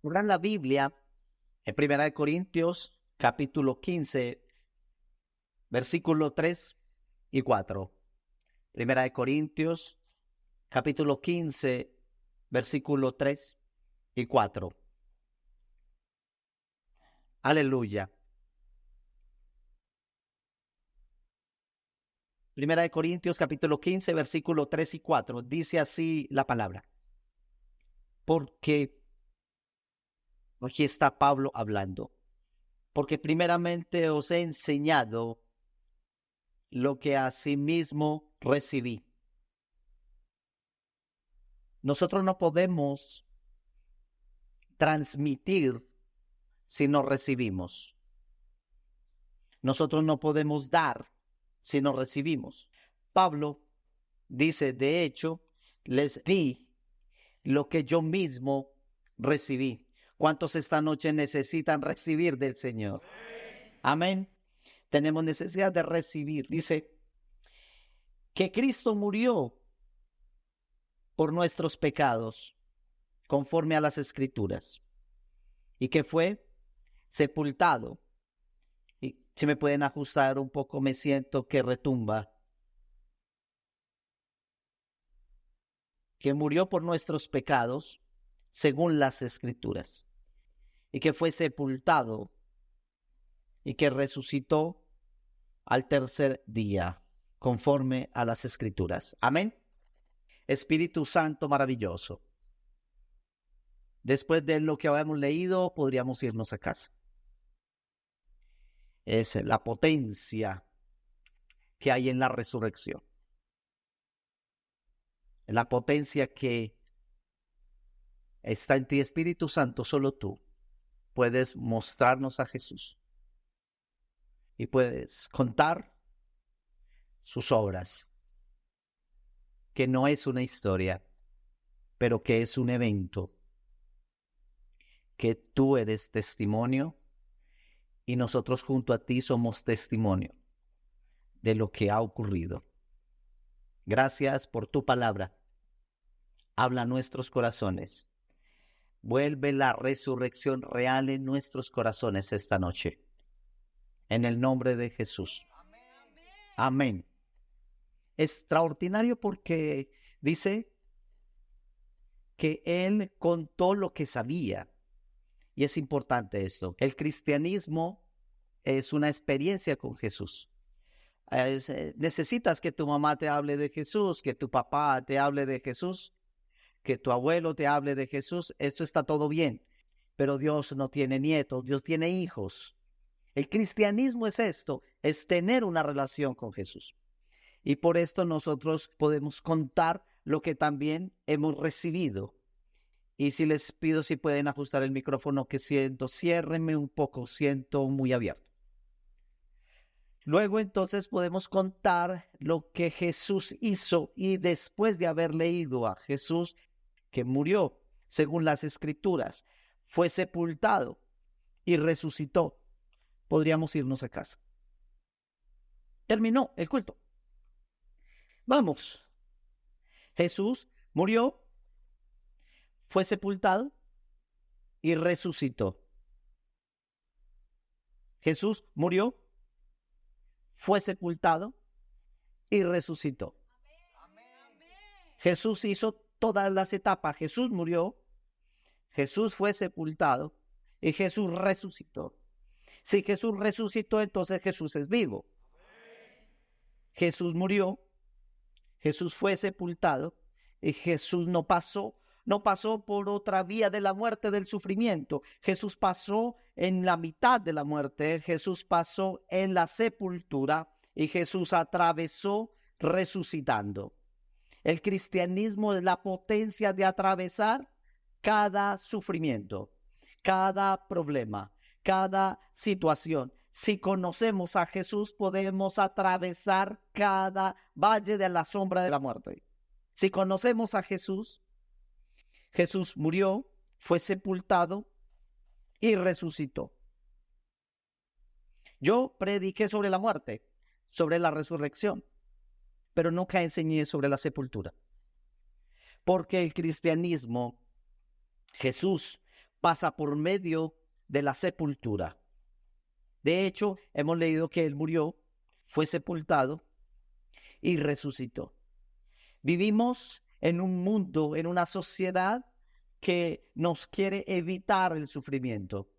Abran la Biblia en 1 Corintios, capítulo 15, versículo 3 y 4. 1 Corintios, capítulo 15, versículo 3 y 4. Aleluya. 1 Corintios, capítulo 15, versículo 3 y 4. Dice así la palabra. Porque, aquí está Pablo hablando. Porque primeramente os he enseñado lo que asimismo recibí. Nosotros no podemos transmitir si no recibimos. Nosotros no podemos dar si no recibimos. Pablo dice, de hecho, les di lo que yo mismo recibí. ¿Cuántos esta noche necesitan recibir del Señor? Amén. Tenemos necesidad de recibir. Dice que Cristo murió por nuestros pecados, conforme a las Escrituras, y que fue sepultado. Y si me pueden ajustar un poco, me siento que retumba. Que murió por nuestros pecados, según las Escrituras, y que fue sepultado, y que resucitó al tercer día, conforme a las Escrituras. Amén. Espíritu Santo maravilloso. Después de lo que habíamos leído, podríamos irnos a casa. Es la potencia que hay en la resurrección. La potencia que está en ti, Espíritu Santo, solo tú puedes mostrarnos a Jesús y puedes contar sus obras, que no es una historia, pero que es un evento, que tú eres testimonio y nosotros junto a ti somos testimonio de lo que ha ocurrido. Gracias por tu palabra. Habla a nuestros corazones. Vuelve la resurrección real en nuestros corazones esta noche. En el nombre de Jesús. Amén. Extraordinario porque dice que él contó lo que sabía. Y es importante esto. El cristianismo es una experiencia con Jesús. Necesitas que tu mamá te hable de Jesús, que tu papá te hable de Jesús, que tu abuelo te hable de Jesús. Esto está todo bien. Pero Dios no tiene nietos, Dios tiene hijos. El cristianismo es esto, es tener una relación con Jesús. Y por esto nosotros podemos contar lo que también hemos recibido. Y si les pido si pueden ajustar el micrófono, que siento, ciérrenme un poco, siento muy abierto. Luego entonces podemos contar lo que Jesús hizo y después de haber leído a Jesús que murió según las Escrituras, fue sepultado y resucitó, podríamos irnos a casa. Terminó el culto. Vamos. Jesús murió, fue sepultado y resucitó. Jesús murió, fue sepultado y resucitó. Jesús hizo todas las etapas. Jesús murió, Jesús fue sepultado y Jesús resucitó. Si Jesús resucitó, entonces Jesús es vivo. Jesús murió, Jesús fue sepultado y Jesús no pasó por otra vía de la muerte, del sufrimiento. Jesús pasó en la mitad de la muerte, Jesús pasó en la sepultura y Jesús atravesó resucitando. El cristianismo es la potencia de atravesar cada sufrimiento, cada problema, cada situación. Si conocemos a Jesús, podemos atravesar cada valle de la sombra de la muerte. Si conocemos a Jesús, Jesús murió, fue sepultado y resucitó. Yo prediqué sobre la muerte, sobre la resurrección, pero nunca enseñé sobre la sepultura. Porque el cristianismo, Jesús pasa por medio de la sepultura. De hecho, hemos leído que Él murió, fue sepultado y resucitó. Vivimos en un mundo, en una sociedad que nos quiere evitar el sufrimiento.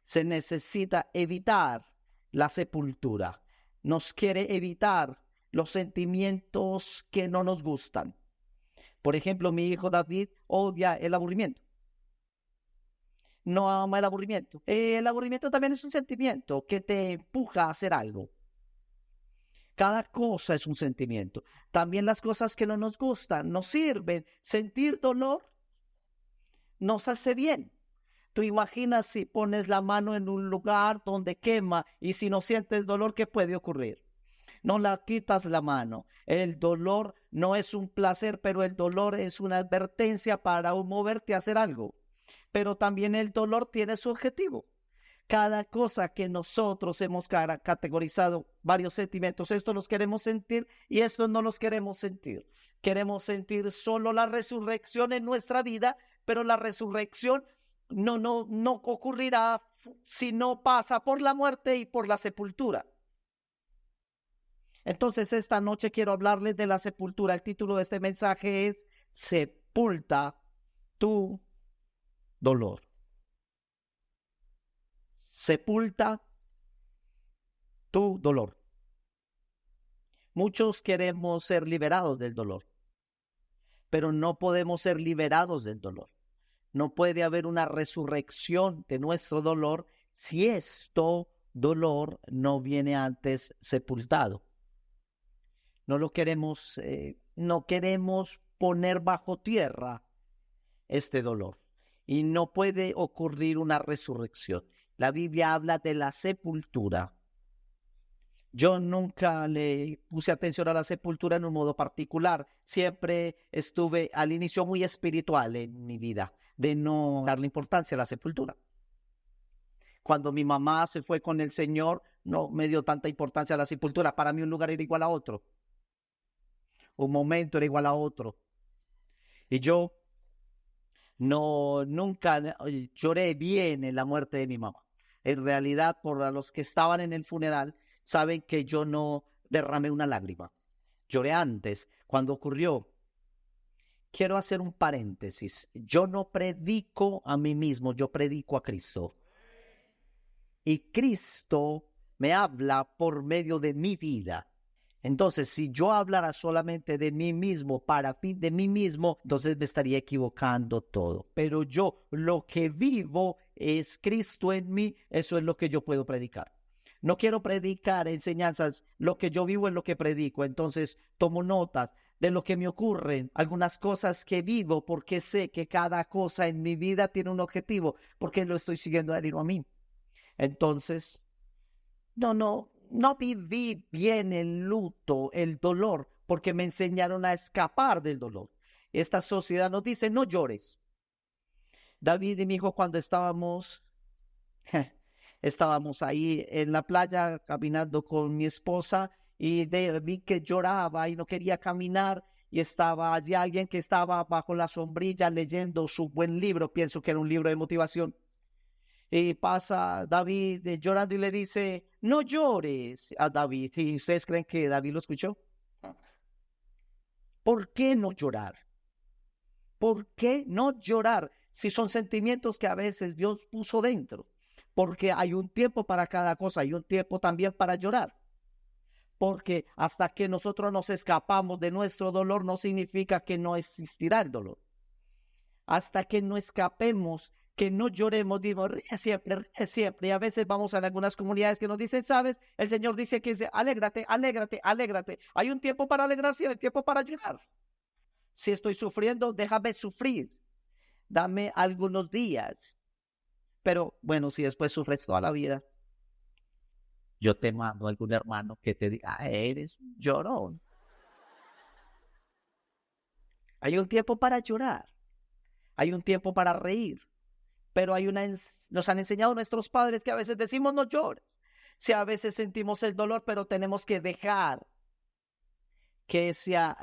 Se necesita evitar la sepultura. Nos quiere evitar los sentimientos que no nos gustan. Por ejemplo, mi hijo David odia el aburrimiento. No ama el aburrimiento. El aburrimiento también es un sentimiento que te empuja a hacer algo. Cada cosa es un sentimiento. También las cosas que no nos gustan nos sirven. Sentir dolor nos hace bien. Tú imaginas si pones la mano en un lugar donde quema y si no sientes dolor, ¿qué puede ocurrir? No la quitas la mano. El dolor no es un placer, pero el dolor es una advertencia para moverte a hacer algo. Pero también el dolor tiene su objetivo. Cada cosa que nosotros hemos categorizado varios sentimientos, esto los queremos sentir y esto no los queremos sentir. Queremos sentir solo la resurrección en nuestra vida, pero la resurrección no ocurrirá si no pasa por la muerte y por la sepultura. Entonces, esta noche quiero hablarles de la sepultura. El título de este mensaje es Sepulta tu dolor. Sepulta tu dolor. Muchos queremos ser liberados del dolor, pero no podemos ser liberados del dolor. No puede haber una resurrección de nuestro dolor si dolor no viene antes sepultado. No queremos poner bajo tierra este dolor y no puede ocurrir una resurrección. La Biblia habla de la sepultura. Yo nunca le puse atención a la sepultura en un modo particular. Siempre estuve al inicio muy espiritual en mi vida, de no darle importancia a la sepultura. Cuando mi mamá se fue con el Señor, no me dio tanta importancia a la sepultura. Para mí un lugar era igual a otro. Un momento era igual a otro. Y yo nunca lloré bien en la muerte de mi mamá. En realidad, por los que estaban en el funeral, saben que yo no derramé una lágrima. Lloré antes, cuando ocurrió. Quiero hacer un paréntesis. Yo no predico a mí mismo, yo predico a Cristo. Y Cristo me habla por medio de mi vida. Entonces, si yo hablara solamente de mí mismo, para fin de mí mismo, entonces me estaría equivocando todo. Pero yo, lo que vivo es Cristo en mí, eso es lo que yo puedo predicar. No quiero predicar enseñanzas, lo que yo vivo es lo que predico. Entonces, tomo notas de lo que me ocurren, algunas cosas que vivo, porque sé que cada cosa en mi vida tiene un objetivo, porque lo estoy siguiendo a él y no a mí. Entonces, no viví bien el luto, el dolor, porque me enseñaron a escapar del dolor. Esta sociedad nos dice, no llores. David y mi hijo, cuando estábamos ahí en la playa caminando con mi esposa y vi que lloraba y no quería caminar y estaba allí alguien que estaba bajo la sombrilla leyendo su buen libro, pienso que era un libro de motivación. Y pasa David llorando y le dice, no llores a David. ¿Y ustedes creen que David lo escuchó? ¿Por qué no llorar? ¿Por qué no llorar si son sentimientos que a veces Dios puso dentro? Porque hay un tiempo para cada cosa, hay un tiempo también para llorar. Porque hasta que nosotros nos escapamos de nuestro dolor no significa que no existirá el dolor. Hasta que no escapemos, que no lloremos, digo, ríe siempre. Y a veces vamos a algunas comunidades que nos dicen, ¿sabes? El Señor dice que alégrate, alégrate, alégrate. Hay un tiempo para alegrarse y hay tiempo para llorar. Si estoy sufriendo, déjame sufrir. Dame algunos días. Pero bueno, si después sufres toda la vida, yo te mando a algún hermano que te diga, eres un llorón. Hay un tiempo para llorar. Hay un tiempo para reír. Pero nos han enseñado nuestros padres que a veces decimos no llores. Si a veces sentimos el dolor, pero tenemos que dejar que sea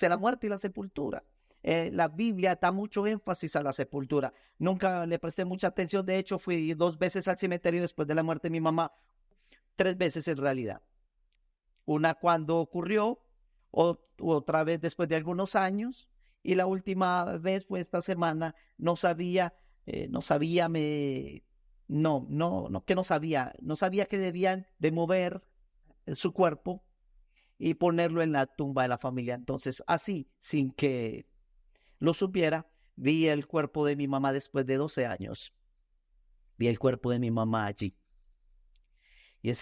la muerte y la sepultura. la Biblia da mucho énfasis a la sepultura. Nunca le presté mucha atención. De hecho, fui 2 veces al cementerio después de la muerte de mi mamá. 3 veces en realidad. Una cuando ocurrió, otra vez después de algunos años, y la última vez fue esta semana. No sabía que debían de mover su cuerpo y ponerlo en la tumba de la familia. Entonces, así, sin que lo supiera, vi el cuerpo de mi mamá después de 12 años. Vi el cuerpo de mi mamá allí. Y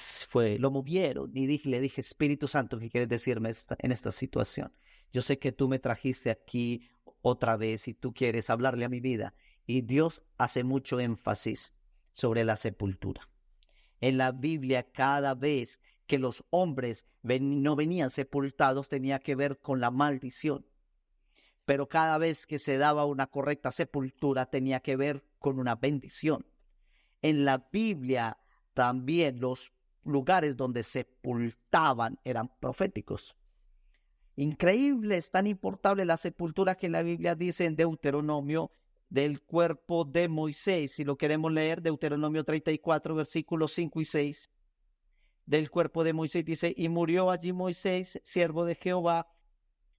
lo movieron y le dije, Espíritu Santo, ¿qué quieres decirme en esta situación? Yo sé que tú me trajiste aquí otra vez y tú quieres hablarle a mi vida. Y Dios hace mucho énfasis sobre la sepultura. En la Biblia, cada vez que los hombres no venían sepultados, tenía que ver con la maldición. Pero cada vez que se daba una correcta sepultura, tenía que ver con una bendición. En la Biblia también los lugares donde sepultaban eran proféticos. Increíble, es tan importante la sepultura que la Biblia dice en Deuteronomio del cuerpo de Moisés. Si lo queremos leer, Deuteronomio 34, versículos 5 y 6. Del cuerpo de Moisés dice, y murió allí Moisés, siervo de Jehová,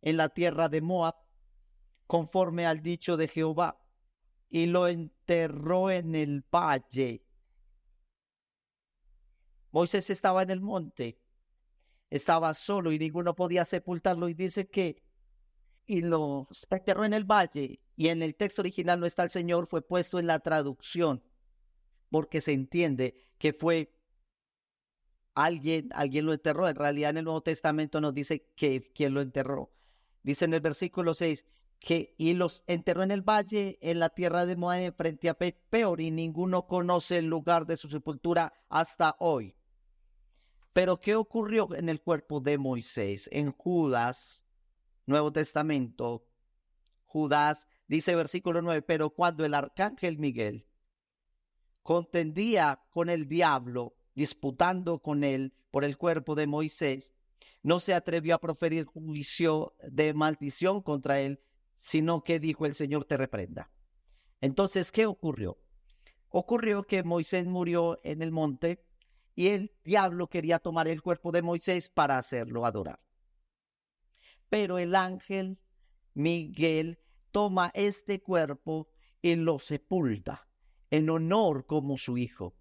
en la tierra de Moab, conforme al dicho de Jehová, y lo enterró en el valle. Moisés estaba en el monte, estaba solo y ninguno podía sepultarlo, y dice que y lo enterró en el valle, y en el texto original no está el Señor, fue puesto en la traducción, porque se entiende que fue alguien lo enterró. En realidad en el Nuevo Testamento nos dice que quién lo enterró. Dice en el versículo 6 que y los enterró en el valle, en la tierra de Moab, frente a Peor, y ninguno conoce el lugar de su sepultura hasta hoy. Pero ¿qué ocurrió en el cuerpo de Moisés? En Judas, Nuevo Testamento, Judas dice versículo 9, pero cuando el arcángel Miguel contendía con el diablo, disputando con él por el cuerpo de Moisés, no se atrevió a proferir juicio de maldición contra él, sino que dijo, el Señor te reprenda. Entonces, ¿qué ocurrió? Ocurrió que Moisés murió en el monte y el diablo quería tomar el cuerpo de Moisés para hacerlo adorar. Pero el ángel Miguel toma este cuerpo y lo sepulta en honor como su hijo.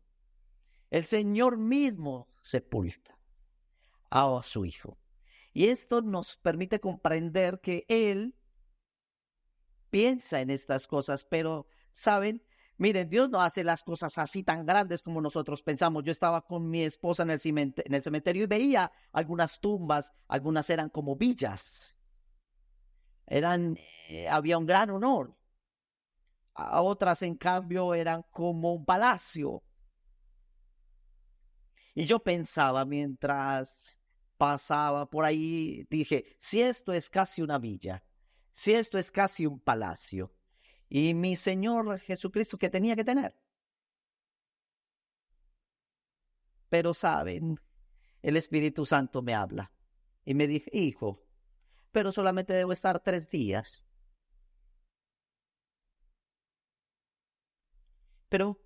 El Señor mismo sepulta a su hijo. Y esto nos permite comprender que Él piensa en estas cosas, pero, ¿saben? Miren, Dios no hace las cosas así tan grandes como nosotros pensamos. Yo estaba con mi esposa en el cementerio y veía algunas tumbas, algunas eran como villas. Había un gran honor. A otras, en cambio, eran como un palacio. Y yo pensaba mientras pasaba por ahí, dije, si esto es casi una villa, si esto es casi un palacio, y mi Señor Jesucristo, ¿qué tenía que tener? Pero saben, el Espíritu Santo me habla y me dice, hijo, pero solamente debo estar 3 días. Pero,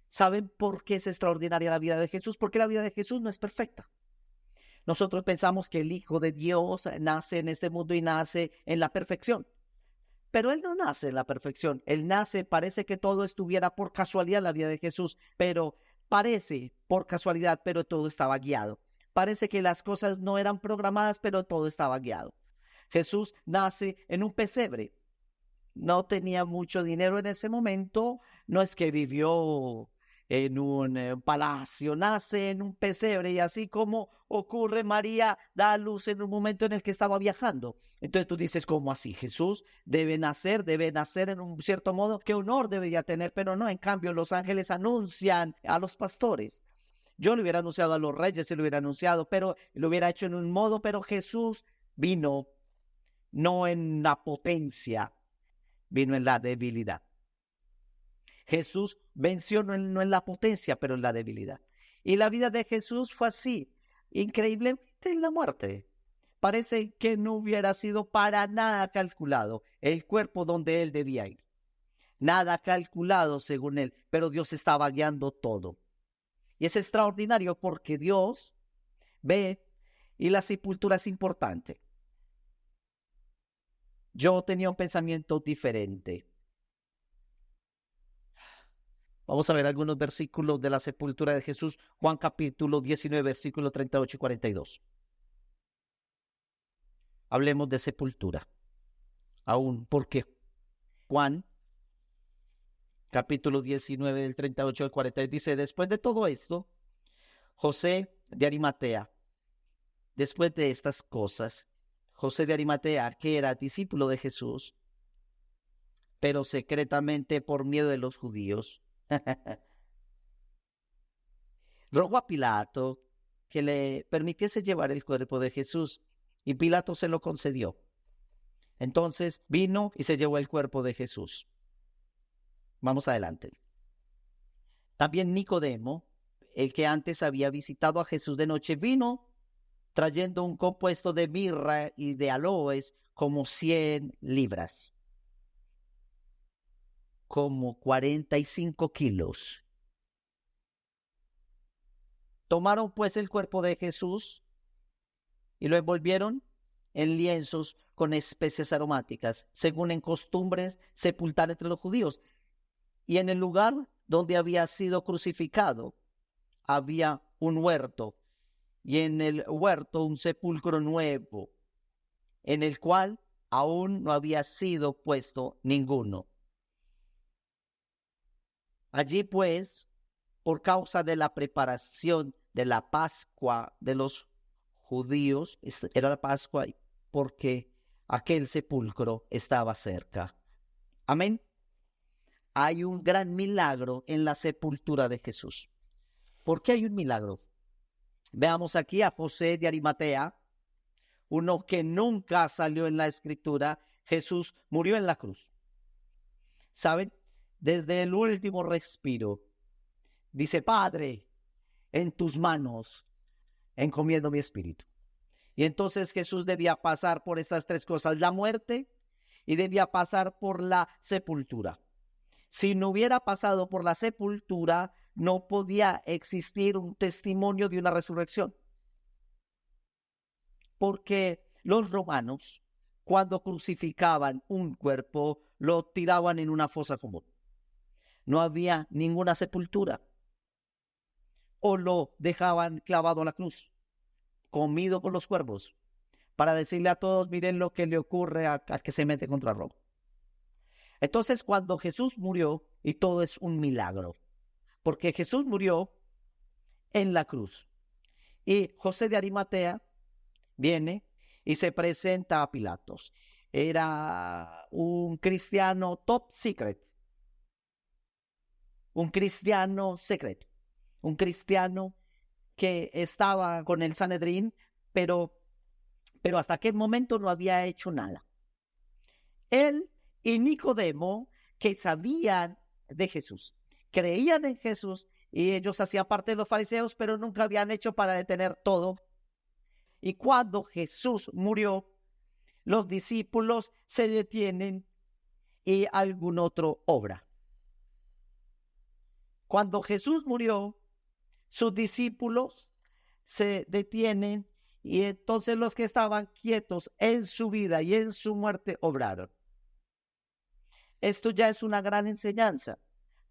¿saben por qué es extraordinaria la vida de Jesús? Porque la vida de Jesús no es perfecta. Nosotros pensamos que el Hijo de Dios nace en este mundo y nace en la perfección. Pero Él no nace en la perfección. Él nace, parece que todo estuviera por casualidad en la vida de Jesús, pero parece por casualidad, pero todo estaba guiado. Parece que las cosas no eran programadas, pero todo estaba guiado. Jesús nace en un pesebre. No tenía mucho dinero en ese momento, no es que vivió en un palacio, nace en un pesebre, y así como ocurre, María da a luz en un momento en el que estaba viajando. Entonces tú dices, ¿cómo así? Jesús debe nacer en un cierto modo, ¿qué honor debería tener? Pero no, en cambio los ángeles anuncian a los pastores. Yo le hubiera anunciado a los reyes, se lo hubiera anunciado, pero lo hubiera hecho en un modo, pero Jesús vino no en la potencia, vino en la debilidad. Jesús venció no en la potencia, pero en la debilidad. Y la vida de Jesús fue así, increíblemente en la muerte. parece que no hubiera sido para nada calculado el cuerpo donde él debía ir. Nada calculado según él, pero Dios estaba guiando todo. Y es extraordinario porque Dios ve y la sepultura es importante. Yo tenía un pensamiento diferente. Vamos a ver algunos versículos de la sepultura de Jesús. Juan capítulo 19, versículos 38 y 42. Hablemos de sepultura. Aún porque Juan capítulo 19 del 38 al 40 dice, después de todo esto, José de Arimatea, después de estas cosas, José de Arimatea, que era discípulo de Jesús, pero secretamente por miedo de los judíos, rogó a Pilato que le permitiese llevar el cuerpo de Jesús, y Pilato se lo concedió. Entonces vino y se llevó el cuerpo de Jesús. Vamos adelante. También Nicodemo, el que antes había visitado a Jesús de noche, vino trayendo un compuesto de mirra y de aloes como 100 libras, como 45 kilos. Tomaron pues el cuerpo de Jesús y lo envolvieron en lienzos con especias aromáticas, según en costumbres sepultar entre los judíos. Y en el lugar donde había sido crucificado había un huerto, y en el huerto un sepulcro nuevo, en el cual aún no había sido puesto ninguno. Allí pues, por causa de la preparación de la Pascua de los judíos, era la Pascua porque aquel sepulcro estaba cerca. Amén. Hay un gran milagro en la sepultura de Jesús. ¿Por qué hay un milagro? Veamos aquí a José de Arimatea, uno que nunca salió en la escritura. Jesús murió en la cruz. ¿Saben? Desde el último respiro, dice, Padre, en tus manos encomiendo mi espíritu. Y entonces Jesús debía pasar por estas tres cosas, la muerte, y debía pasar por la sepultura. Si no hubiera pasado por la sepultura, no podía existir un testimonio de una resurrección. Porque los romanos, cuando crucificaban un cuerpo, lo tiraban en una fosa común. No había ninguna sepultura. O lo dejaban clavado a la cruz, comido por los cuervos, para decirle a todos, miren lo que le ocurre al que se mete contra Roma. Entonces, cuando Jesús murió, y todo es un milagro, porque Jesús murió en la cruz, y José de Arimatea viene y se presenta a Pilatos. Era un cristiano top secret, un cristiano secreto, un cristiano que estaba con el Sanedrín, pero hasta aquel momento no había hecho nada. Él y Nicodemo, que sabían de Jesús, creían en Jesús, y ellos hacían parte de los fariseos, pero nunca habían hecho para detener todo. Y cuando Jesús murió, los discípulos se detienen y algún otro obra. Cuando Jesús murió, sus discípulos se detienen, y entonces los que estaban quietos en su vida y en su muerte obraron. Esto ya es una gran enseñanza,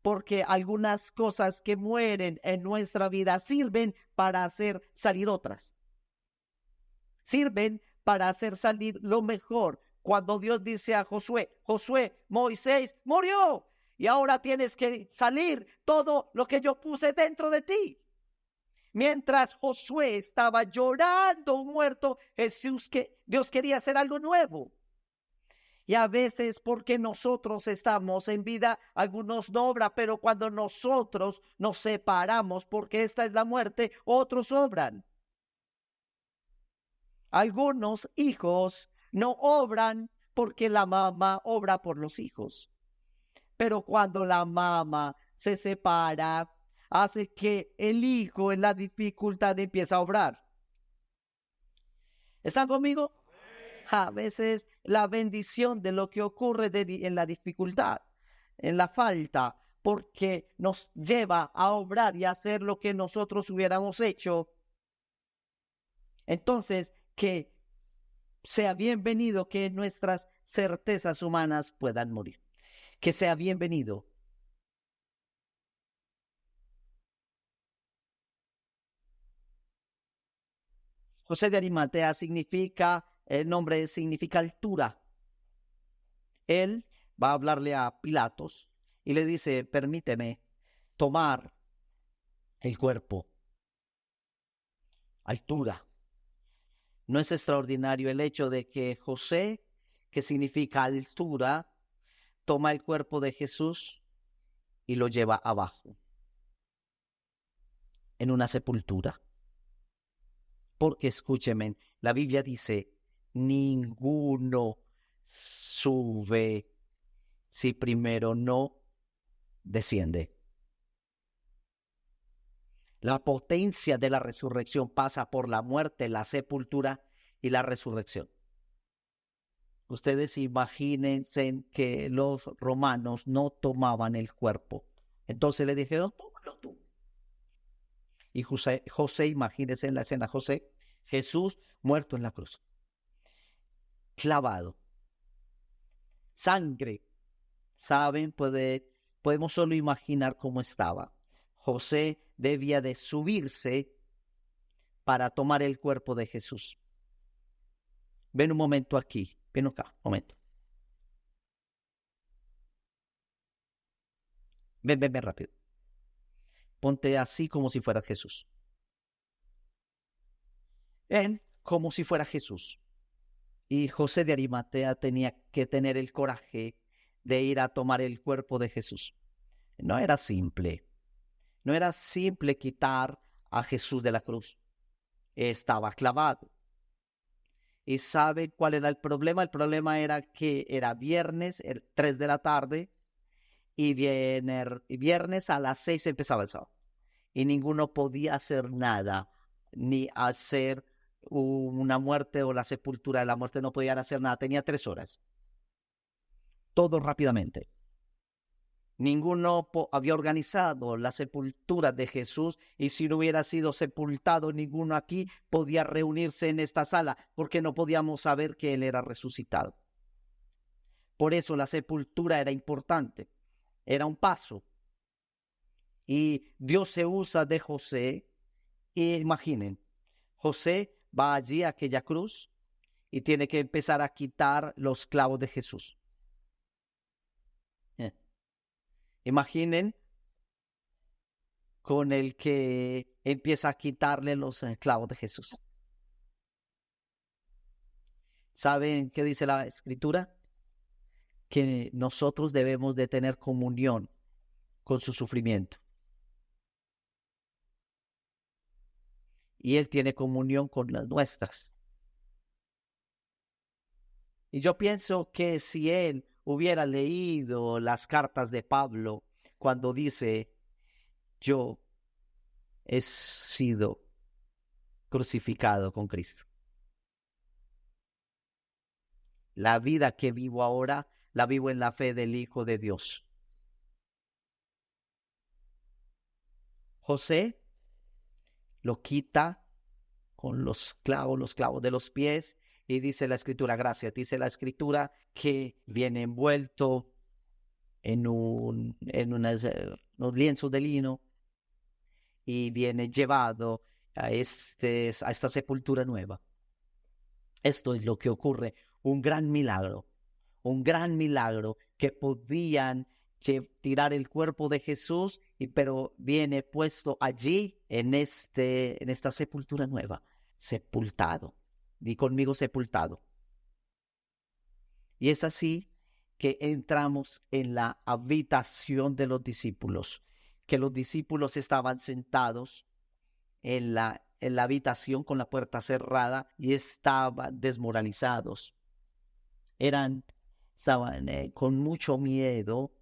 porque algunas cosas que mueren en nuestra vida sirven para hacer salir otras. Sirven para hacer salir lo mejor. Cuando Dios dice a Josué, Josué, Moisés murió, y ahora tienes que salir todo lo que yo puse dentro de ti. Mientras Josué estaba llorando muerto, Dios quería hacer algo nuevo. Y a veces porque nosotros estamos en vida, algunos no obran, pero cuando nosotros nos separamos, porque esta es la muerte, otros obran. Algunos hijos no obran porque la mamá obra por los hijos. Pero cuando la mamá se separa, hace que el hijo en la dificultad empiece a obrar. ¿Están conmigo? A veces la bendición de lo que ocurre en la dificultad, en la falta, porque nos lleva a obrar y a hacer lo que nosotros hubiéramos hecho. Entonces, que sea bienvenido que nuestras certezas humanas puedan morir. Que sea bienvenido. José de Arimatea significa, el nombre significa altura. Él va a hablarle a Pilatos y le dice, permíteme tomar el cuerpo. Altura. No es extraordinario el hecho de que José, que significa altura, toma el cuerpo de Jesús y lo lleva abajo, en una sepultura. Porque escúcheme, la Biblia dice, ninguno sube si primero no desciende. La potencia de la resurrección pasa por la muerte, la sepultura y la resurrección. Ustedes imagínense que los romanos no tomaban el cuerpo. Entonces le dijeron, tómalo tú. Y José, imagínense en la escena, José, Jesús muerto en la cruz, clavado, sangre. ¿Saben? Podemos solo imaginar cómo estaba. José debía de subirse para tomar el cuerpo de Jesús. Ven un momento aquí, ven acá, un momento. Ven rápido. Ponte así como si fuera Jesús. Ven como si fuera Jesús. Y José de Arimatea tenía que tener el coraje de ir a tomar el cuerpo de Jesús. No era simple. No era simple quitar a Jesús de la cruz. Estaba clavado. ¿Y sabe cuál era el problema? El problema era que era viernes, 3 de la tarde, y viernes a las 6 empezaba el sábado. Y ninguno podía hacer nada, ni hacer una muerte o la sepultura de la muerte, no podían hacer nada. Tenía 3 horas. Todo rápidamente. Ninguno había organizado la sepultura de Jesús, y si no hubiera sido sepultado, ninguno aquí podía reunirse en esta sala, porque no podíamos saber que él era resucitado. Por eso la sepultura era importante, era un paso. Y Dios se usa de José, y imaginen, José va allí a aquella cruz y tiene que empezar a quitar los clavos de Jesús. Imaginen con el que empieza a quitarle los clavos de Jesús. ¿Saben qué dice la Escritura? Que nosotros debemos de tener comunión con su sufrimiento. Y Él tiene comunión con las nuestras. Y yo pienso que si Él hubiera leído las cartas de Pablo cuando dice, yo he sido crucificado con Cristo. La vida que vivo ahora, la vivo en la fe del Hijo de Dios. José lo quita con los clavos de los pies, y dice la Escritura, gracias, dice la Escritura que viene envuelto en unos lienzos de lino y viene llevado a esta sepultura nueva. Esto es lo que ocurre, un gran milagro que podían tirar el cuerpo de Jesús, pero viene puesto allí en esta sepultura nueva, sepultado. Di conmigo, sepultado. Y es así que entramos en la habitación de los discípulos, que los discípulos estaban sentados en la habitación con la puerta cerrada y estaban desmoralizados. Estaban con mucho miedo,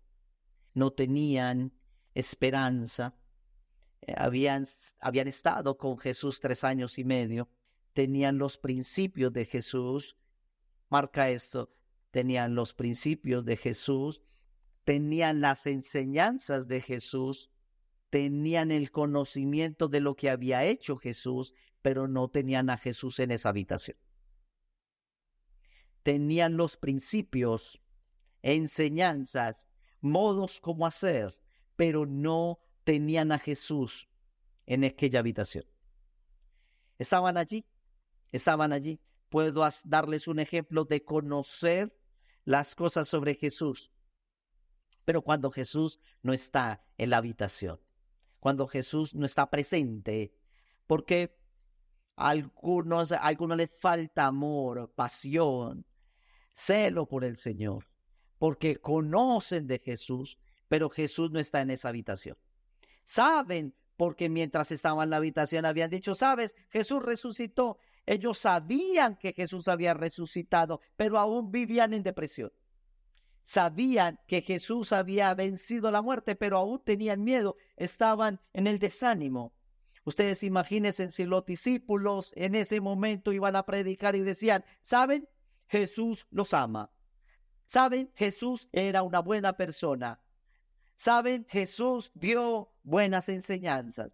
no tenían esperanza. Habían estado con Jesús 3 años y medio, tenían los principios de Jesús. Marca esto, tenían los principios de Jesús, tenían las enseñanzas de Jesús, tenían el conocimiento de lo que había hecho Jesús, pero no tenían a Jesús en esa habitación. Tenían los principios, enseñanzas, modos como hacer, pero no tenían a Jesús en aquella habitación. Estaban allí. Puedo darles un ejemplo de conocer las cosas sobre Jesús, pero cuando Jesús no está en la habitación, cuando Jesús no está presente, porque a algunos les falta amor, pasión, celo por el Señor, porque conocen de Jesús, pero Jesús no está en esa habitación. Saben, porque mientras estaban en la habitación habían dicho, ¿sabes? Jesús resucitó. Ellos sabían que Jesús había resucitado, pero aún vivían en depresión. Sabían que Jesús había vencido la muerte, pero aún tenían miedo, estaban en el desánimo. Ustedes imagínense si los discípulos en ese momento iban a predicar y decían, ¿saben? Jesús los ama. ¿Saben? Jesús era una buena persona. ¿Saben? Jesús dio buenas enseñanzas.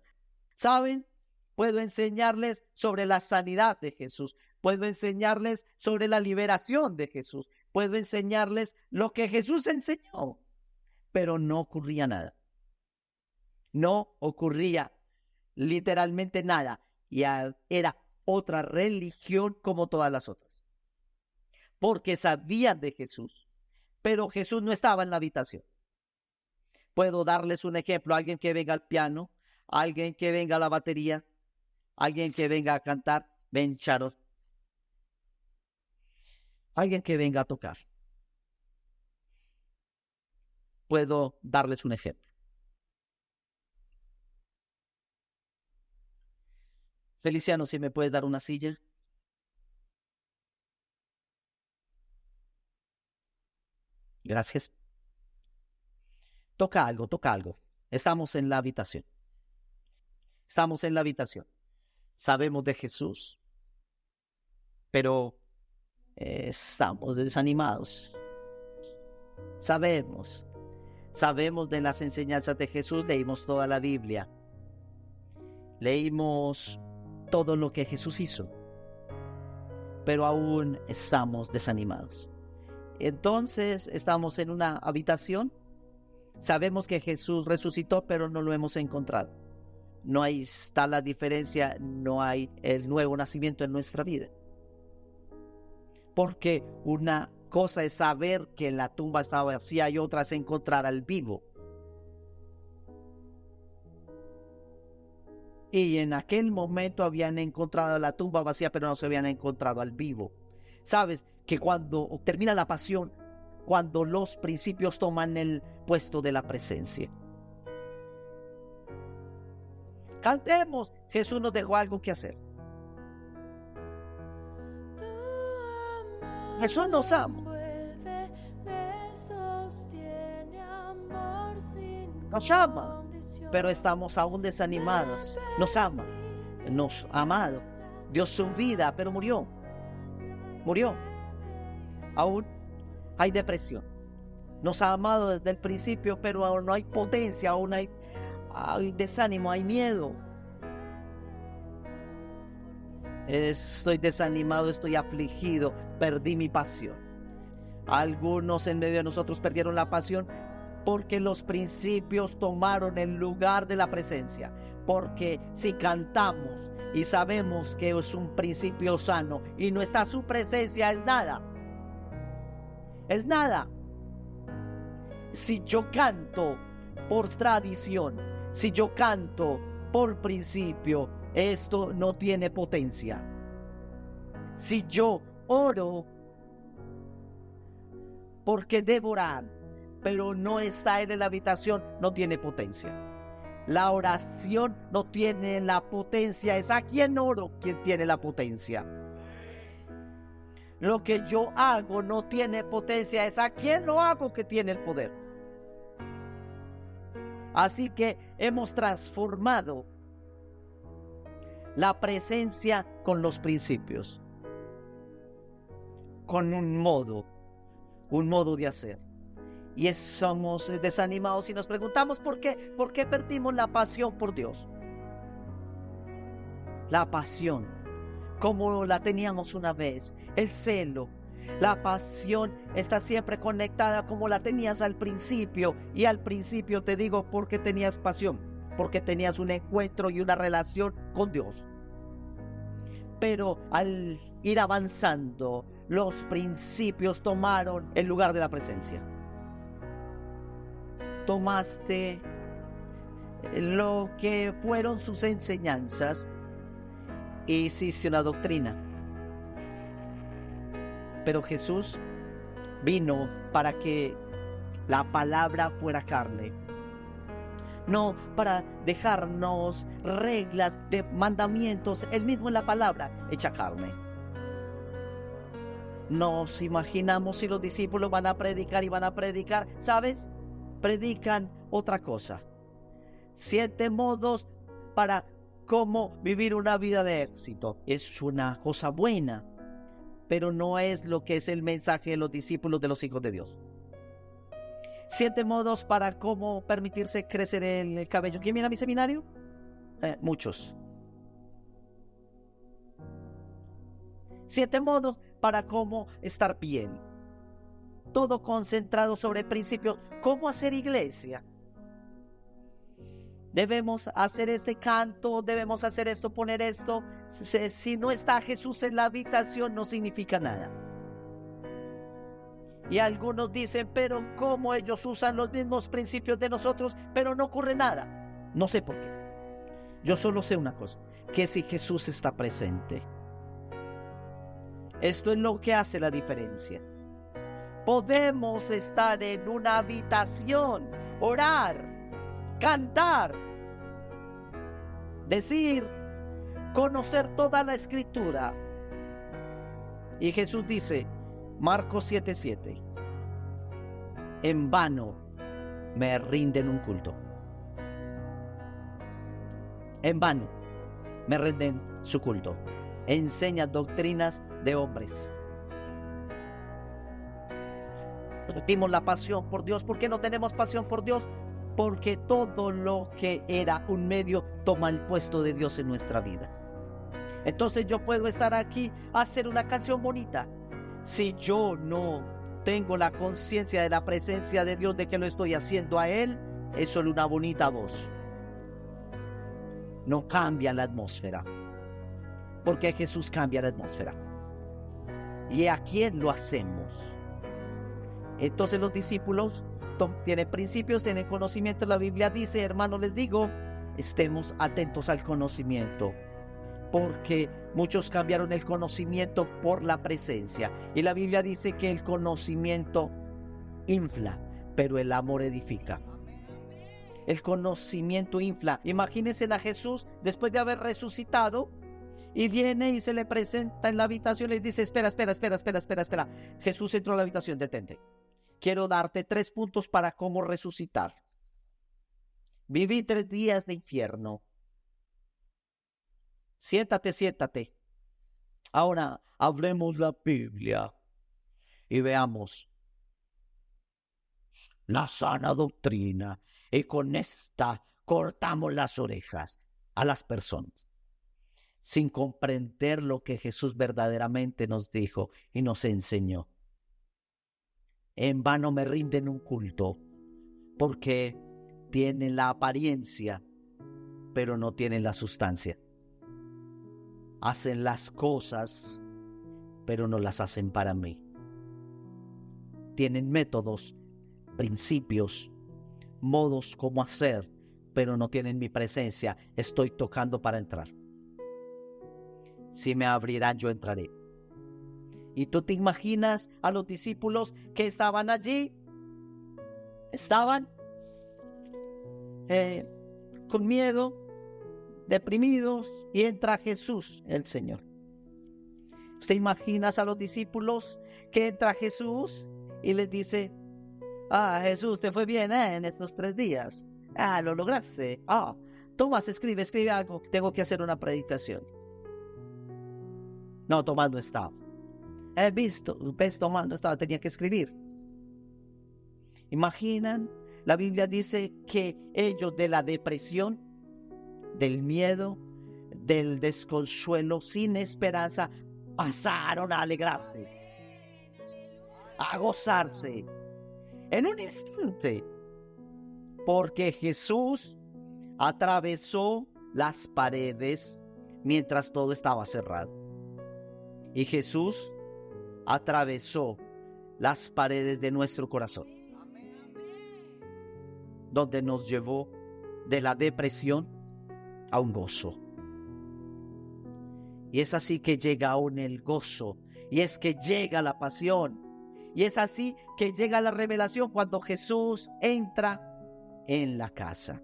¿Saben? Puedo enseñarles sobre la sanidad de Jesús. Puedo enseñarles sobre la liberación de Jesús. Puedo enseñarles lo que Jesús enseñó. Pero no ocurría nada. No ocurría literalmente nada. Y era otra religión como todas las otras. Porque sabían de Jesús, pero Jesús no estaba en la habitación. Puedo darles un ejemplo, alguien que venga al piano, alguien que venga a la batería, alguien que venga a cantar, ven Charos, alguien que venga a tocar. Puedo darles un ejemplo. Feliciano, si me puedes dar una silla. Gracias. Toca algo. Estamos en la habitación. Sabemos de Jesús, pero estamos desanimados. Sabemos de las enseñanzas de Jesús, leímos toda la Biblia. Leímos todo lo que Jesús hizo, pero aún estamos desanimados. Entonces estamos en una habitación. Sabemos que Jesús resucitó, pero no lo hemos encontrado. No hay, está la diferencia, no hay el nuevo nacimiento en nuestra vida. Porque una cosa es saber que la tumba estaba vacía y otra es encontrar al vivo. Y en aquel momento habían encontrado la tumba vacía, pero no se habían encontrado al vivo. Sabes que cuando termina la pasión, cuando los principios toman el puesto de la presencia. Cantemos, Jesús nos dejó algo que hacer. Jesús nos ama. Nos ama, pero estamos aún desanimados. Nos ama, nos ha amado. Dio su vida, pero murió. Aún hay depresión. Nos ha amado desde el principio, pero aún no hay potencia, aún hay desánimo, hay miedo. Estoy desanimado, estoy afligido, perdí mi pasión. Algunos en medio de nosotros perdieron la pasión porque los principios tomaron el lugar de la presencia. Porque si cantamos y sabemos que es un principio sano y no está su presencia, es nada. Es nada. Si yo canto por tradición, si yo canto por principio, esto no tiene potencia. Si yo oro porque debo orar, pero no está en la habitación, no tiene potencia. La oración no tiene la potencia, es a quien oro quien tiene la potencia. Lo que yo hago no tiene potencia, es a quien lo hago que tiene el poder. Así que hemos transformado la presencia con los principios, con un modo de hacer. Y somos desanimados y nos preguntamos ¿por qué perdimos la pasión por Dios? La pasión, como la teníamos una vez, el celo. La pasión está siempre conectada como la tenías al principio. Y al principio te digo porque tenías pasión, porque tenías un encuentro y una relación con Dios. Pero al ir avanzando, los principios tomaron el lugar de la presencia. Tomaste lo que fueron sus enseñanzas e hiciste una doctrina. Pero Jesús vino para que la palabra fuera carne. No para dejarnos reglas de mandamientos, Él mismo en la palabra hecha carne. Nos imaginamos si los discípulos van a predicar, ¿sabes? Predican otra cosa. 7 modos para cómo vivir una vida de éxito. Es una cosa buena, pero no es lo que es el mensaje de los discípulos de los hijos de Dios. 7 modos para cómo permitirse crecer el cabello. ¿Quién viene a mi seminario? Muchos. 7 modos para cómo estar bien. Todo concentrado sobre principios. ¿Cómo hacer iglesia? Debemos hacer este canto, debemos hacer esto, poner esto. Si no está Jesús en la habitación, no significa nada. Y algunos dicen, pero ¿cómo ellos usan los mismos principios de nosotros, pero no ocurre nada? No sé por qué. Yo solo sé una cosa, que si Jesús está presente, esto es lo que hace la diferencia. Podemos estar en una habitación, orar, cantar, decir, conocer toda la escritura. Y Jesús dice, Marcos 7:7, en vano me rinden un culto. En vano me rinden su culto. Enseña doctrinas de hombres. Perdimos la pasión por Dios. ¿Por qué no tenemos pasión por Dios? Porque todo lo que era un medio toma el puesto de Dios en nuestra vida. Entonces yo puedo estar aquí, hacer una canción bonita. Si yo no tengo la conciencia de la presencia de Dios, de que lo estoy haciendo a Él, es solo una bonita voz. No cambia la atmósfera. Porque Jesús cambia la atmósfera. ¿Y a quién lo hacemos? Entonces los discípulos tienen principios, tienen conocimiento. La Biblia dice, hermanos, les digo, estemos atentos al conocimiento. Porque muchos cambiaron el conocimiento por la presencia. Y la Biblia dice que el conocimiento infla, pero el amor edifica. El conocimiento infla. Imagínense a Jesús después de haber resucitado y viene y se le presenta en la habitación y le dice, espera. Jesús entró a la habitación, detente. Quiero darte 3 puntos para cómo resucitar. Viví 3 días de infierno. Siéntate. Ahora hablemos la Biblia y veamos la sana doctrina. Y con esta cortamos las orejas a las personas, sin comprender lo que Jesús verdaderamente nos dijo y nos enseñó. En vano me rinden un culto, porque tienen la apariencia, pero no tienen la sustancia. Hacen las cosas, pero no las hacen para mí. Tienen métodos, principios, modos como hacer, pero no tienen mi presencia. Estoy tocando para entrar. Si me abrirán, yo entraré. ¿Y tú te imaginas a los discípulos que estaban allí? Estaban con miedo, deprimidos, y entra Jesús, el Señor. ¿Usted imagina a los discípulos que entra Jesús y les dice, Jesús, te fue bien en estos 3 días? Lo lograste. Tomás, escribe algo, tengo que hacer una predicación. No, Tomás no estaba. ¿Ves? Tomás no estaba, tenía que escribir. Imaginan, la Biblia dice que ellos de la depresión, del miedo, del desconsuelo, sin esperanza, pasaron a alegrarse, a gozarse en un instante, porque Jesús atravesó las paredes mientras todo estaba cerrado. Y Jesús atravesó las paredes de nuestro corazón, donde nos llevó de la depresión a un gozo. Y es así que llega aún el gozo, y es que llega la pasión, y es así que llega la revelación cuando Jesús entra en la casa,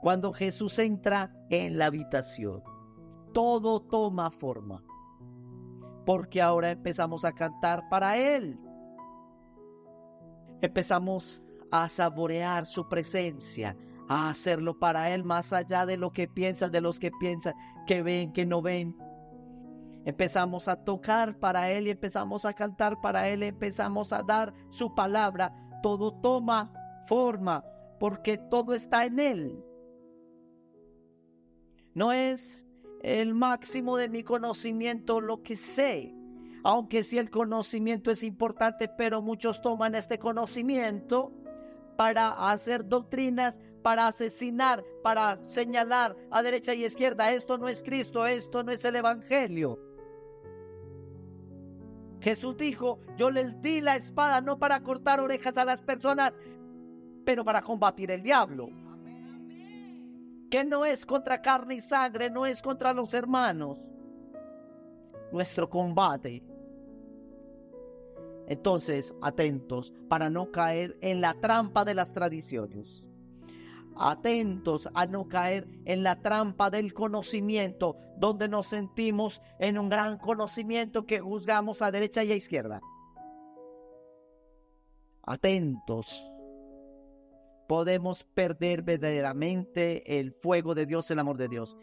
cuando Jesús entra en la habitación. Todo toma forma, porque ahora empezamos a cantar para Él. Empezamos a saborear su presencia, a hacerlo para Él, más allá de lo que piensan, de los que piensan, que ven, que no ven. Empezamos a tocar para Él y empezamos a cantar para Él, empezamos a dar su palabra. Todo toma forma, porque todo está en Él. No es el máximo de mi conocimiento lo que sé, aunque sí el conocimiento es importante, pero muchos toman este conocimiento para hacer doctrinas, para asesinar, para señalar a derecha y izquierda. Esto no es Cristo, esto no es el Evangelio. Jesús dijo: yo les di la espada no para cortar orejas a las personas, pero para combatir el diablo. Que no es contra carne y sangre, no es contra los hermanos. Nuestro combate. Entonces, atentos para no caer en la trampa de las tradiciones. Atentos a no caer en la trampa del conocimiento, donde nos sentimos en un gran conocimiento que juzgamos a derecha y a izquierda. Atentos. Podemos perder verdaderamente el fuego de Dios, el amor de Dios.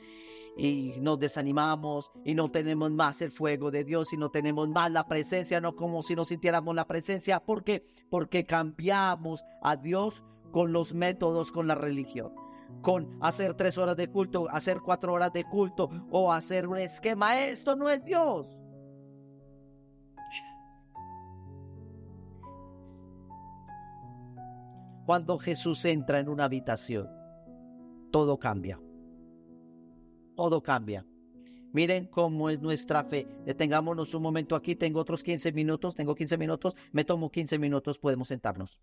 Y nos desanimamos y no tenemos más el fuego de Dios y no tenemos más la presencia, no como si no sintiéramos la presencia. ¿Por qué? Porque cambiamos a Dios con los métodos, con la religión, con hacer 3 horas de culto, hacer 4 horas de culto o hacer un esquema. Esto no es Dios. Cuando Jesús entra en una habitación, todo cambia. Todo cambia. Miren cómo es nuestra fe. Detengámonos un momento aquí. Tengo otros 15 minutos. Tengo 15 minutos. Me tomo 15 minutos. Podemos sentarnos.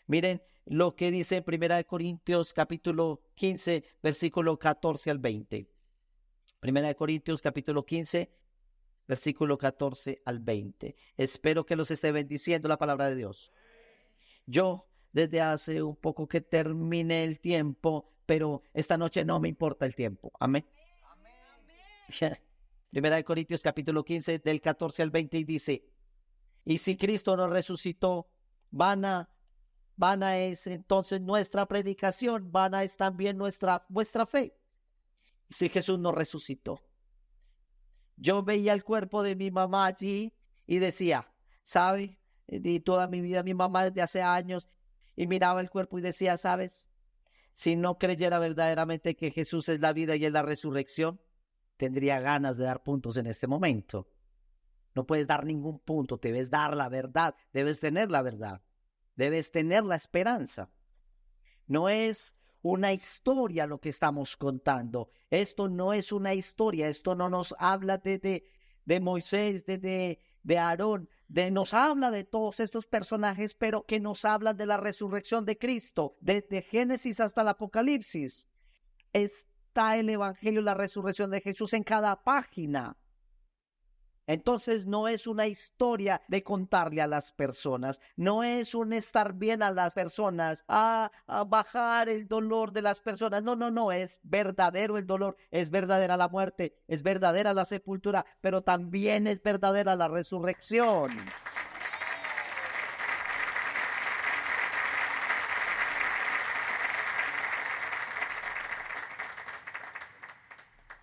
Miren lo que dice 1 Corintios capítulo 15, versículo 14 al 20. 1 Corintios capítulo 15, versículo 14 al 20. Espero que los esté bendiciendo la palabra de Dios. Yo, desde hace un poco que terminé el tiempo, pero esta noche no me importa el tiempo. Amén. 1 Corintios capítulo 15, del 14 al 20, y dice: y si Cristo no resucitó, vana es entonces nuestra predicación, vana es también vuestra fe. Y si Jesús no resucitó, yo veía el cuerpo de mi mamá allí y decía, ¿sabe? Di toda mi vida mi mamá desde hace años, y miraba el cuerpo y decía, ¿sabes? Si no creyera verdaderamente que Jesús es la vida y es la resurrección, tendría ganas de dar puntos en este momento. No puedes dar ningún punto, debes dar la verdad, debes tener la verdad, debes tener la esperanza. No es una historia lo que estamos contando. Esto no es una historia, esto no nos habla de Moisés, de Aarón, nos habla de todos estos personajes, pero que nos hablan de la resurrección de Cristo, desde Génesis hasta el Apocalipsis. Está el Evangelio, la resurrección de Jesús en cada página. Entonces no es una historia de contarle a las personas, no es un estar bien a las personas, a bajar el dolor de las personas. No, es verdadero el dolor, es verdadera la muerte, es verdadera la sepultura, pero también es verdadera la resurrección.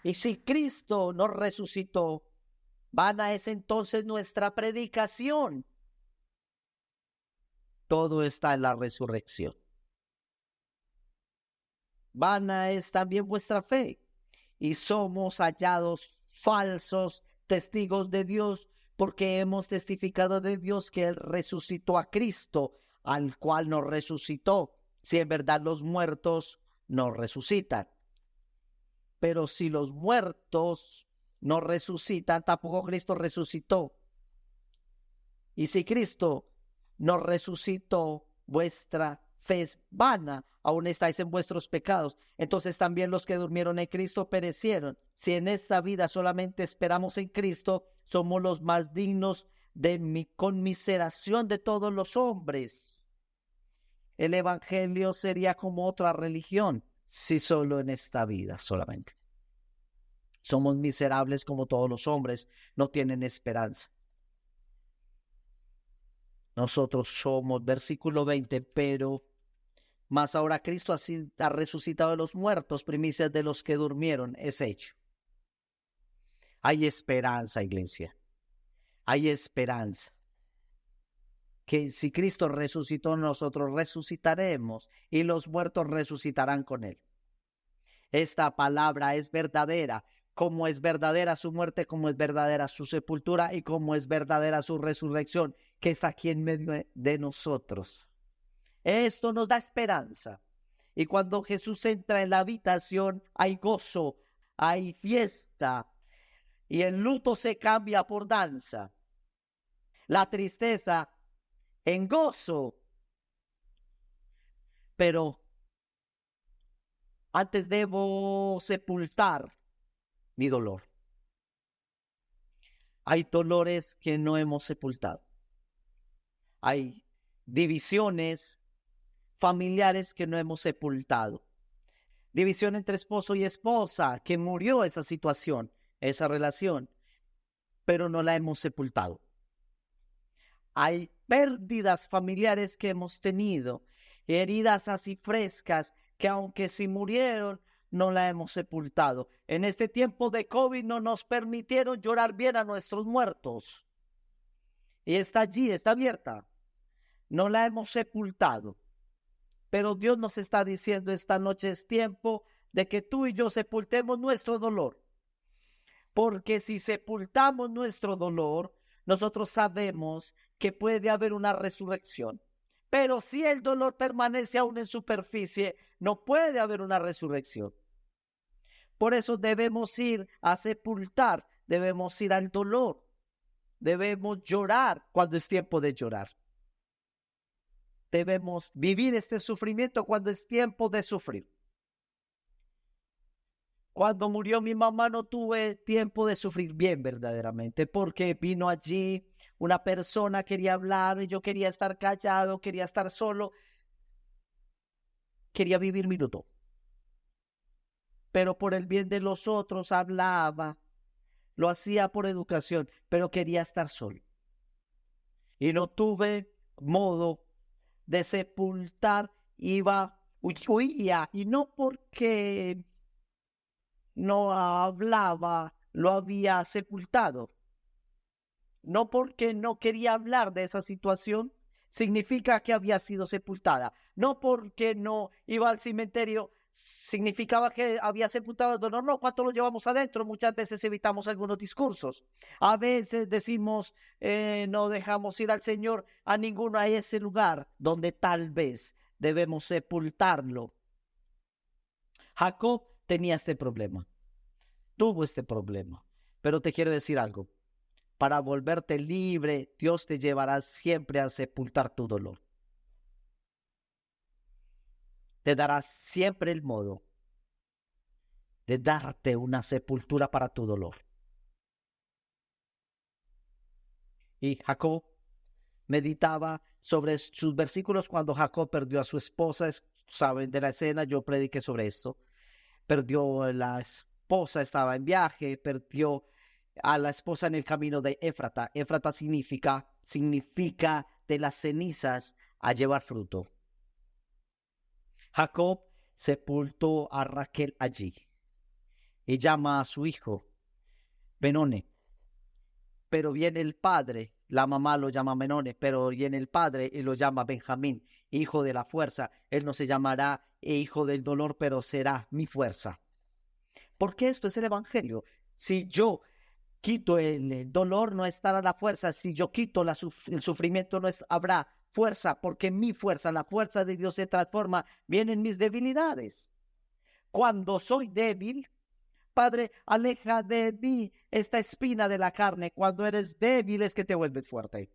Y si Cristo nos resucitó, vana es entonces nuestra predicación. Todo está en la resurrección. Vana es también vuestra fe. Y somos hallados falsos testigos de Dios, porque hemos testificado de Dios que Él resucitó a Cristo, al cual nos resucitó, si en verdad los muertos no resucitan. Pero si los muertos no resucitan, tampoco Cristo resucitó. Y si Cristo no resucitó, vuestra fe es vana, aún estáis en vuestros pecados. Entonces también los que durmieron en Cristo perecieron. Si en esta vida solamente esperamos en Cristo, somos los más dignos de mi conmiseración de todos los hombres. El evangelio sería como otra religión, si solo en esta vida solamente. Somos miserables como todos los hombres, no tienen esperanza. Nosotros somos, versículo 20, pero más ahora Cristo ha resucitado de los muertos, primicias de los que durmieron, es hecho. Hay esperanza, iglesia. Hay esperanza. Que si Cristo resucitó, nosotros resucitaremos y los muertos resucitarán con Él. Esta palabra es verdadera. Como es verdadera su muerte, como es verdadera su sepultura y como es verdadera su resurrección, que está aquí en medio de nosotros. Esto nos da esperanza. Y cuando Jesús entra en la habitación, hay gozo, hay fiesta, y el luto se cambia por danza. La tristeza en gozo. Pero antes debo sepultar mi dolor. Hay dolores que no hemos sepultado. Hay divisiones familiares que no hemos sepultado. División entre esposo y esposa, que murió esa situación, esa relación, pero no la hemos sepultado. Hay pérdidas familiares que hemos tenido, heridas así frescas, que aunque sí murieron, no la hemos sepultado. En este tiempo de COVID no nos permitieron llorar bien a nuestros muertos. Y está allí, está abierta. No la hemos sepultado. Pero Dios nos está diciendo esta noche es tiempo de que tú y yo sepultemos nuestro dolor. Porque si sepultamos nuestro dolor, nosotros sabemos que puede haber una resurrección. Pero si el dolor permanece aún en superficie, no puede haber una resurrección. Por eso debemos ir a sepultar, debemos ir al dolor, debemos llorar cuando es tiempo de llorar. Debemos vivir este sufrimiento cuando es tiempo de sufrir. Cuando murió mi mamá no tuve tiempo de sufrir bien verdaderamente, porque vino allí una persona, quería hablar y yo quería estar callado, quería estar solo, quería vivir mi luto. Pero por el bien de los otros hablaba, lo hacía por educación, pero quería estar solo. Y no tuve modo de sepultar, huía, y no porque no hablaba, lo había sepultado. No porque no quería hablar de esa situación, significa que había sido sepultada. No porque no iba al cementerio, significaba que había sepultado el dolor. No, ¿cuánto lo llevamos adentro? Muchas veces evitamos algunos discursos. A veces decimos, no dejamos ir al Señor a ninguno a ese lugar donde tal vez debemos sepultarlo. Jacob tenía este problema, tuvo este problema, pero te quiero decir algo. Para volverte libre, Dios te llevará siempre a sepultar tu dolor. Te dará siempre el modo de darte una sepultura para tu dolor. Y Jacob meditaba sobre sus versículos cuando Jacob perdió a su esposa. Saben de la escena, yo prediqué sobre esto. Perdió a la esposa, estaba en viaje, perdió a la esposa en el camino de Éfrata. Éfrata significa de las cenizas a llevar fruto. Jacob sepultó a Raquel allí. y llama a su hijo Benoni. Pero viene el padre, la mamá lo llama Benoni, pero viene el padre y lo llama Benjamín, hijo de la fuerza. Él no se llamará hijo del dolor, pero será mi fuerza. Porque esto es el evangelio. Si yo quito el dolor, no estará la fuerza. Si yo quito el sufrimiento, no habrá fuerza, porque mi fuerza, la fuerza de Dios se transforma, viene en mis debilidades. Cuando soy débil, Padre, aleja de mí esta espina de la carne. Cuando eres débil es que te vuelves fuerte.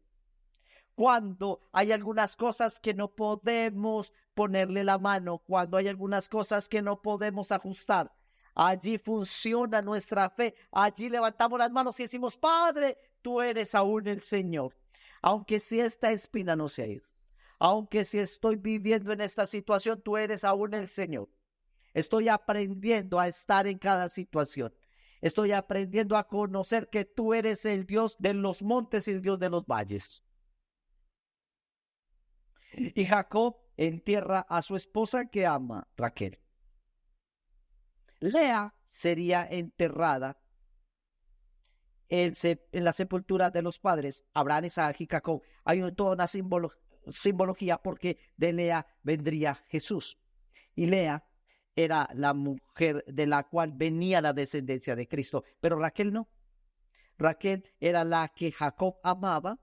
Cuando hay algunas cosas que no podemos ponerle la mano, cuando hay algunas cosas que no podemos ajustar, allí funciona nuestra fe. Allí levantamos las manos y decimos, Padre, tú eres aún el Señor. Aunque si esta espina no se ha ido, aunque si estoy viviendo en esta situación, tú eres aún el Señor. Estoy aprendiendo a estar en cada situación. Estoy aprendiendo a conocer que tú eres el Dios de los montes y el Dios de los valles. Y Jacob entierra a su esposa que ama, Raquel. Lea sería enterrada en la sepultura de los padres, Abraham, Isaac y Jacob. Hay toda una simbología porque de Lea vendría Jesús. Y Lea era la mujer de la cual venía la descendencia de Cristo, pero Raquel no. Raquel era la que Jacob amaba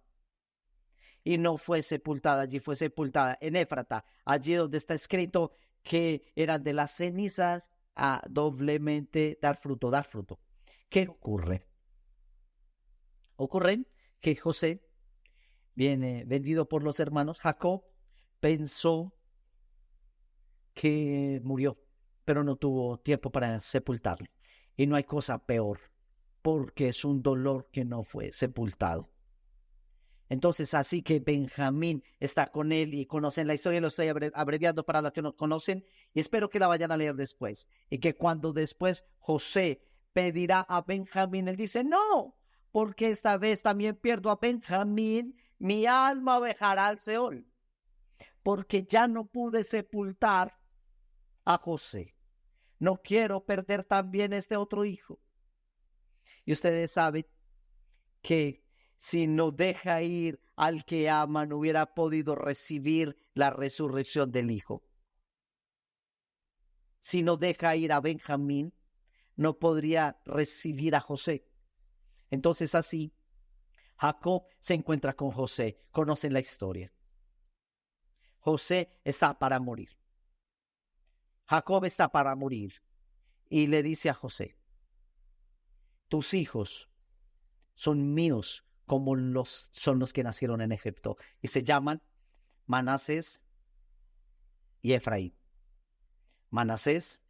y no fue sepultada allí, fue sepultada en Éfrata, allí donde está escrito que eran de las cenizas a doblemente dar fruto, dar fruto. ¿Qué ocurre? Ocurre que José viene vendido por los hermanos. Jacob pensó que murió, pero no tuvo tiempo para sepultarlo. Y no hay cosa peor, porque es un dolor que no fue sepultado. Entonces, así que Benjamín está con él y conocen la historia, lo estoy abreviando para los que no conocen, y espero que la vayan a leer después. Y que cuando después José pedirá a Benjamín, él dice, no, porque esta vez también pierdo a Benjamín, mi alma viajará al Seol, porque ya no pude sepultar a José. No quiero perder también este otro hijo. Y ustedes saben que si no deja ir al que ama, no hubiera podido recibir la resurrección del hijo. Si no deja ir a Benjamín, no podría recibir a José. Entonces así, Jacob se encuentra con José. Conocen la historia. José está para morir. Jacob está para morir. Y le dice a José, tus hijos son míos como son los que nacieron en Egipto. Y se llaman Manasés y Efraín. Manasés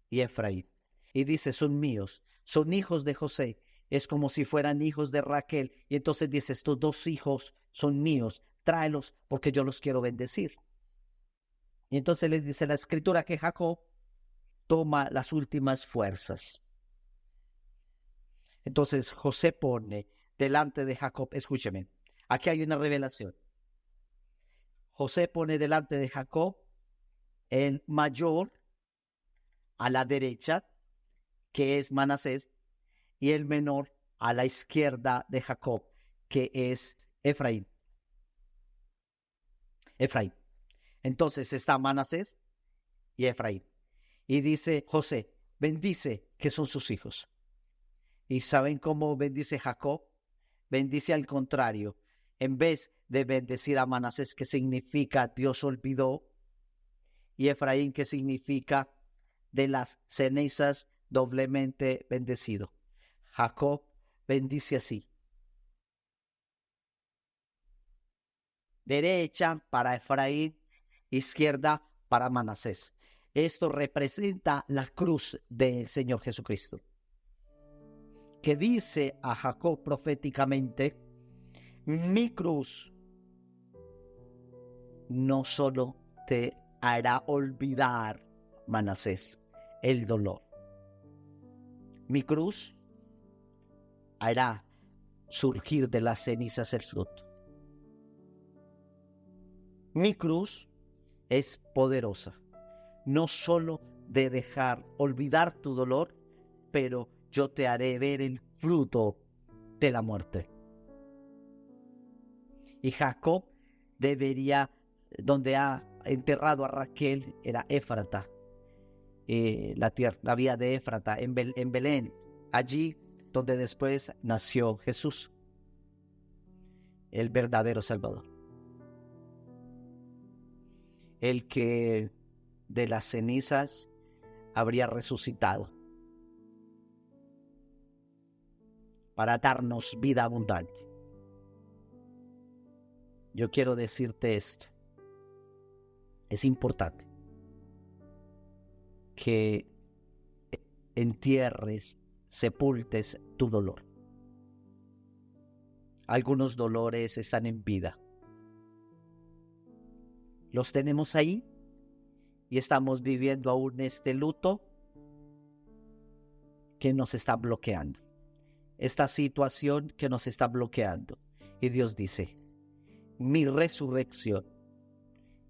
y Efraín. Y dice, son míos, son hijos de José. Es como si fueran hijos de Raquel. Y entonces dice, estos dos hijos son míos, tráelos porque yo los quiero bendecir. Y entonces le dice la escritura que Jacob toma las últimas fuerzas. Entonces José pone delante de Jacob, escúcheme, aquí hay una revelación. José pone delante de Jacob el mayor a la derecha, que es Manasés, y el menor a la izquierda de Jacob, que es Efraín. Efraín. Entonces está Manasés y Efraín. Y dice José, bendice que son sus hijos. ¿Y saben cómo bendice Jacob? Bendice al contrario. En vez de bendecir a Manasés, que significa Dios olvidó, y Efraín, que significa de las cenizas doblemente bendecido. Jacob bendice así. Derecha para Efraín, izquierda para Manasés. Esto representa la cruz del Señor Jesucristo, que dice a Jacob proféticamente, mi cruz no solo te hará olvidar, Manasés, el dolor. Mi cruz hará surgir de las cenizas el fruto. Mi cruz es poderosa, no solo de dejar olvidar tu dolor, pero yo te haré ver el fruto de la muerte. Y Jacob donde ha enterrado a Raquel, era Éfrata, la vía de Éfrata, en Belén, allí donde después nació Jesús, el verdadero Salvador, el que de las cenizas habría resucitado para darnos vida abundante. Yo quiero decirte esto. Es importante que entierres, sepultes tu dolor. Algunos dolores están en vida. Los tenemos ahí y estamos viviendo aún este luto que nos está bloqueando. Esta situación que nos está bloqueando. Y Dios dice, mi resurrección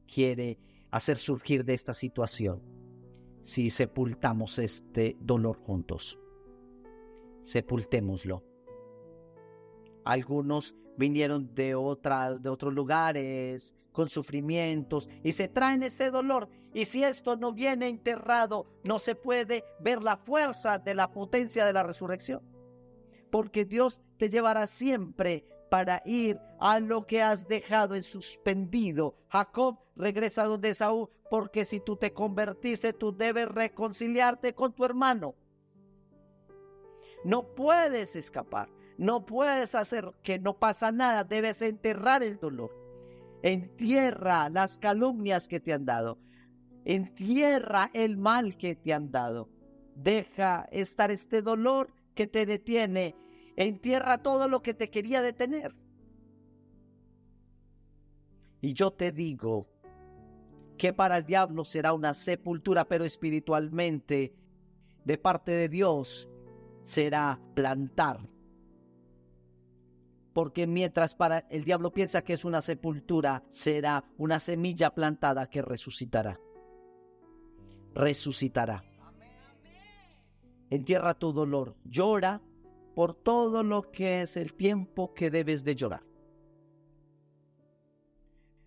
quiere hacer surgir de esta situación si sepultamos este dolor juntos. Sepultémoslo. Algunos vinieron de otros lugares con sufrimientos y se traen ese dolor. Y si esto no viene enterrado, no se puede ver la fuerza de la potencia de la resurrección. Porque Dios te llevará siempre para ir a lo que has dejado en suspendido. Jacob regresa donde Esaú, porque si tú te convertiste, tú debes reconciliarte con tu hermano. No puedes escapar, no puedes hacer que no pasa nada, debes enterrar el dolor. Entierra las calumnias que te han dado, entierra el mal que te han dado. Deja estar este dolor que te detiene. Entierra todo lo que te quería detener. Y yo te digo que para el diablo será una sepultura, pero espiritualmente, de parte de Dios, será plantar. Porque mientras para el diablo piensa que es una sepultura, será una semilla plantada que resucitará. Resucitará. Entierra tu dolor, llora por todo lo que es el tiempo que debes de llorar.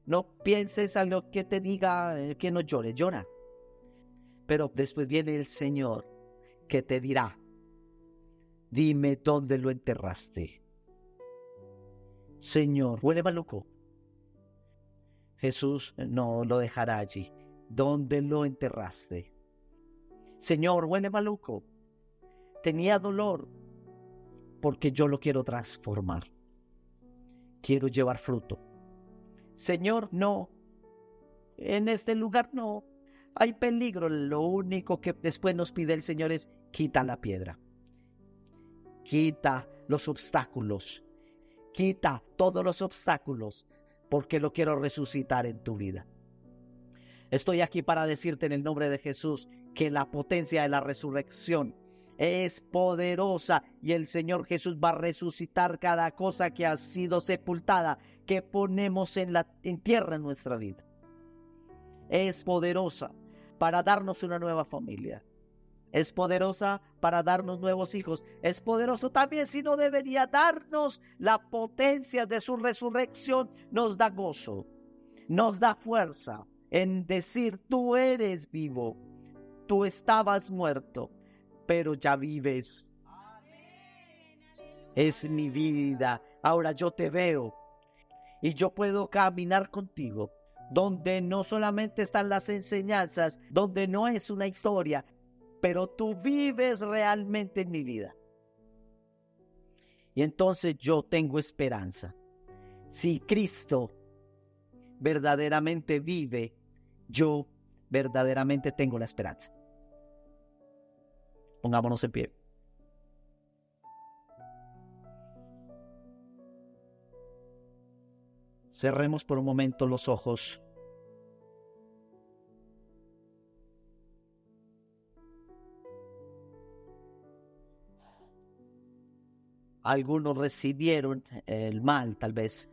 No pienses a lo que te diga que no llores, llora. Pero después viene el Señor que te dirá, dime dónde lo enterraste. Señor, huele maluco. Jesús no lo dejará allí. ¿Dónde lo enterraste? Señor, huele maluco. Tenía dolor porque yo lo quiero transformar. Quiero llevar fruto. Señor, no. En este lugar no. Hay peligro. Lo único que después nos pide el Señor es quita la piedra. Quita los obstáculos. Quita todos los obstáculos porque lo quiero resucitar en tu vida. Estoy aquí para decirte en el nombre de Jesús que la potencia de la resurrección es poderosa y el Señor Jesús va a resucitar cada cosa que ha sido sepultada, que ponemos en tierra en nuestra vida. Es poderosa para darnos una nueva familia. Es poderosa para darnos nuevos hijos. Es poderoso también, si no debería darnos la potencia de su resurrección. Nos da gozo, nos da fuerza en decir, tú eres vivo, tú estabas muerto, pero ya vives. Es mi vida, ahora yo te veo y yo puedo caminar contigo, donde no solamente están las enseñanzas, donde no es una historia, pero tú vives realmente en mi vida. Y entonces yo tengo esperanza. Si Cristo verdaderamente vive, yo verdaderamente tengo la esperanza. Pongámonos en pie. Cerremos por un momento los ojos. Algunos recibieron el mal, tal vez,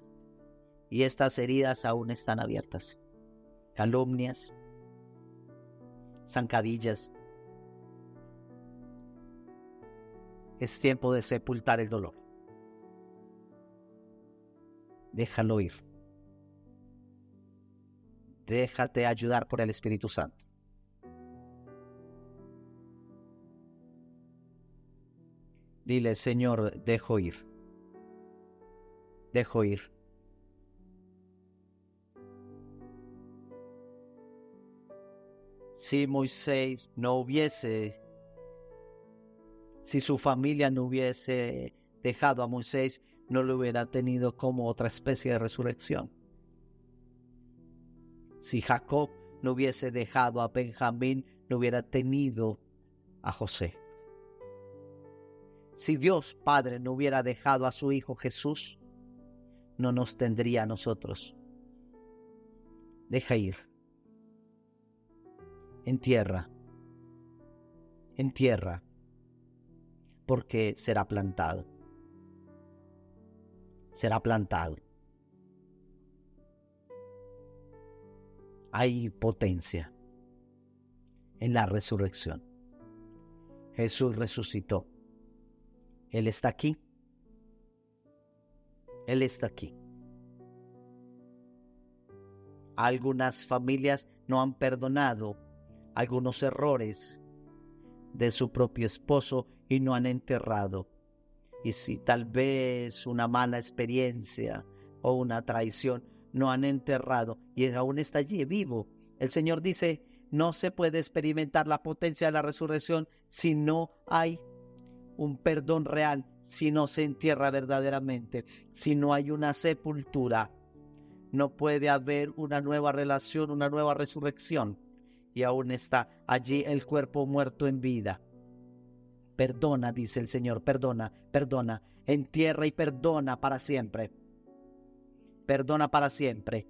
y estas heridas aún están abiertas. Calumnias, zancadillas. Es tiempo de sepultar el dolor. Déjalo ir. Déjate ayudar por el Espíritu Santo. Dile, Señor, dejo ir. Dejo ir. Si Moisés no hubiese, si su familia no hubiese dejado a Moisés, no lo hubiera tenido como otra especie de resurrección. Si Jacob no hubiese dejado a Benjamín, no hubiera tenido a José. Si Dios Padre no hubiera dejado a su Hijo Jesús, no nos tendría a nosotros. Deja ir. Entierra, porque será plantado. Será plantado. Hay potencia en la resurrección. Jesús resucitó. Él está aquí. Él está aquí. Algunas familias no han perdonado algunos errores de su propio esposo y no han enterrado. Y si tal vez una mala experiencia o una traición, no han enterrado y aún está allí vivo. El Señor dice, no se puede experimentar la potencia de la resurrección si no hay un perdón real, si no se entierra verdaderamente, si no hay una sepultura. No puede haber una nueva relación, una nueva resurrección. Y aún está allí el cuerpo muerto en vida. Perdona, dice el Señor, perdona, perdona. Entierra y perdona para siempre. Perdona para siempre.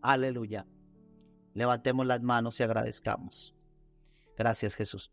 Aleluya. Levantemos las manos y agradezcamos. Gracias, Jesús.